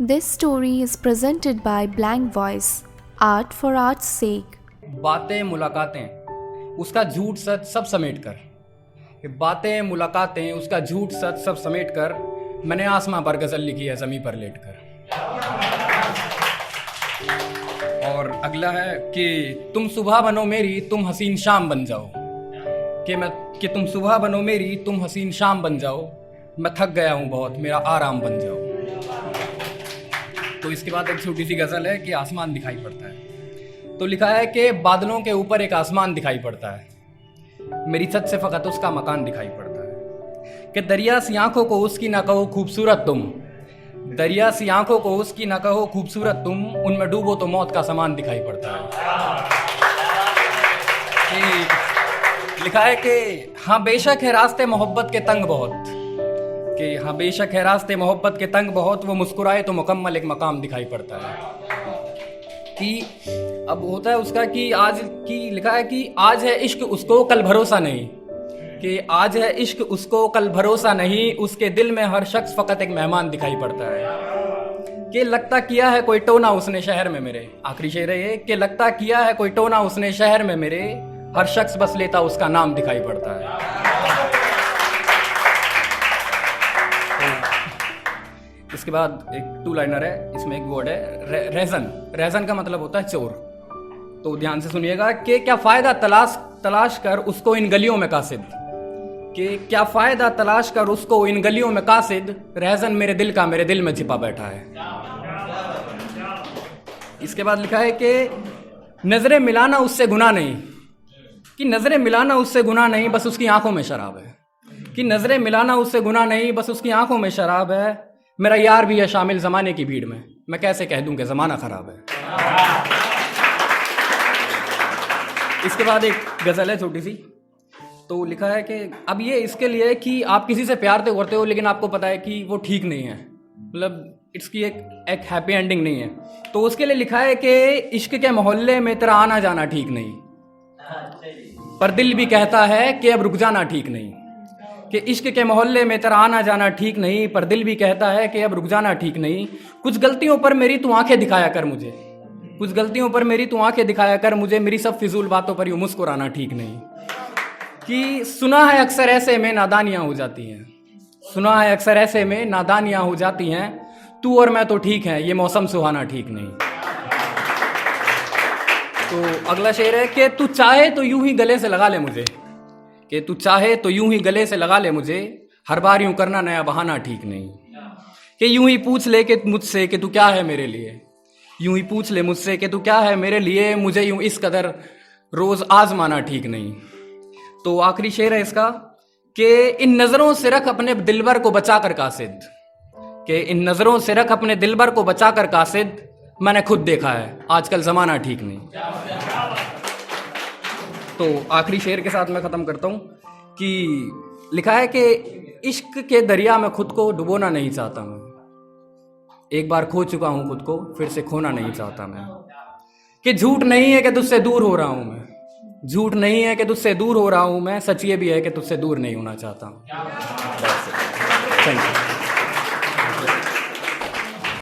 This story is presented by Blank Voice, Art for Art's sake. बातें मुलाकातें उसका झूठ सच सब समेट कर, बातें मुलाकातें उसका झूठ सच सब समेट कर, मैंने आसमां पर गजल लिखी है ज़मीं पर लेट कर। और अगला है कि तुम सुबह बनो मेरी तुम हसीन शाम बन जाओ, कि तुम सुबह बनो मेरी तुम हसीन शाम बन जाओ, मैं थक गया हूँ बहुत मेरा आराम बन जाओ। तो इसके बाद एक छोटी सी गज़ल है कि आसमान दिखाई पड़ता है। तो लिखा है कि बादलों के ऊपर एक आसमान दिखाई पड़ता है, मेरी छत से फ़कत उसका मकान दिखाई पड़ता है। कि दरिया सी आंखों को उसकी ना कहो खूबसूरत तुम, दरिया सी आंखों को उसकी ना कहो खूबसूरत तुम, उनमें डूबो तो मौत का सामान दिखाई पड़ता है। लिखा है कि हाँ बेशक है रास्ते मोहब्बत के तंग बहुत, कि हाँ बेशक है रास्ते मोहब्बत के तंग बहुत, वो मुस्कुराए तो मुकम्मल एक मकाम दिखाई पड़ता है। कि अब होता है उसका कि आज की लिखा है कि आज है इश्क उसको कल भरोसा नहीं, कि आज है इश्क उसको कल भरोसा नहीं, उसके दिल में हर शख्स फ़कत एक मेहमान दिखाई पड़ता है। कि लगता किया है कोई टोना उसने शहर में मेरे, आखिरी शेर है ये कि लगता किया है कोई टोना उसने शहर में मेरे, हर शख्स बस लेता उसका नाम दिखाई पड़ता है। इसके बाद एक टू लाइनर है, इसमें एक वर्ड है रेजन, रेजन का मतलब होता है चोर। तो ध्यान से सुनिएगा कि क्या फ़ायदा तलाश कर उसको इन गलियों में कासिद, कि क्या फ़ायदा तलाश कर उसको इन गलियों में कासिद, रेजन मेरे दिल का मेरे दिल में छिपा बैठा है। इसके बाद लिखा है कि नज़रें मिलाना उससे गुनाह नहीं, कि नज़रें मिलाना उससे गुनाह नहीं बस उसकी आंखों में शराब है, कि नज़रें मिलाना उससे गुनाह नहीं बस उसकी आंखों में शराब है, मेरा यार भी है शामिल ज़माने की भीड़ में, मैं कैसे कह दूं कि ज़माना ख़राब है। इसके बाद एक गज़ल है छोटी सी। तो लिखा है कि अब ये इसके लिए कि आप किसी से प्यार तो करते हो लेकिन आपको पता है कि वो ठीक नहीं है, मतलब इसकी एक हैप्पी एंडिंग नहीं है। तो उसके लिए लिखा है कि इश्क के मोहल्ले में तेरा आना जाना ठीक नहीं, पर दिल भी कहता है कि अब रुक जाना ठीक नहीं, कि इश्क के मोहल्ले में तेरा आना जाना ठीक नहीं, पर दिल भी कहता है कि अब रुक जाना ठीक नहीं। कुछ गलतियों पर मेरी तू आंखें दिखाया कर मुझे, कुछ गलतियों पर मेरी तू आंखें दिखाया कर मुझे, मेरी सब फिजूल बातों पर यूं मुस्कुराना ठीक नहीं। कि सुना है अक्सर ऐसे में नादानियां हो जाती हैं, सुना है अक्सर ऐसे में नादानियां हो जाती हैं, तू और मैं तो ठीक हैं ये मौसम सुहाना ठीक नहीं। तो अगला शेर है कि तू चाहे तो यूं ही गले से लगा ले मुझे, कि तू चाहे तो यूं ही गले से लगा ले मुझे, हर बार यूं करना नया बहाना ठीक नहीं। कि यूं ही पूछ ले कि मुझसे कि तू क्या है मेरे लिए, यूं ही पूछ ले मुझसे कि तू क्या है मेरे लिए, मुझे यूं इस कदर रोज आजमाना ठीक नहीं। तो आखिरी शेर है इसका कि इन नजरों से रख अपने दिलबर को बचा कर कासिद, कि इन नजरों से रख अपने दिलबर को बचा कर कासिद, मैंने खुद देखा है आजकल जमाना ठीक नहीं। तो आखिरी शेर के साथ मैं ख़त्म करता हूँ कि लिखा है कि इश्क के दरिया में खुद को डुबोना नहीं चाहता मैं, एक बार खो चुका हूँ खुद को फिर से खोना नहीं चाहता मैं। कि झूठ नहीं है कि तुझसे दूर हो रहा हूँ मैं, झूठ नहीं है कि तुझसे दूर हो रहा हूँ मैं, सच ये भी है कि तुझसे दूर नहीं होना चाहता। Thank you.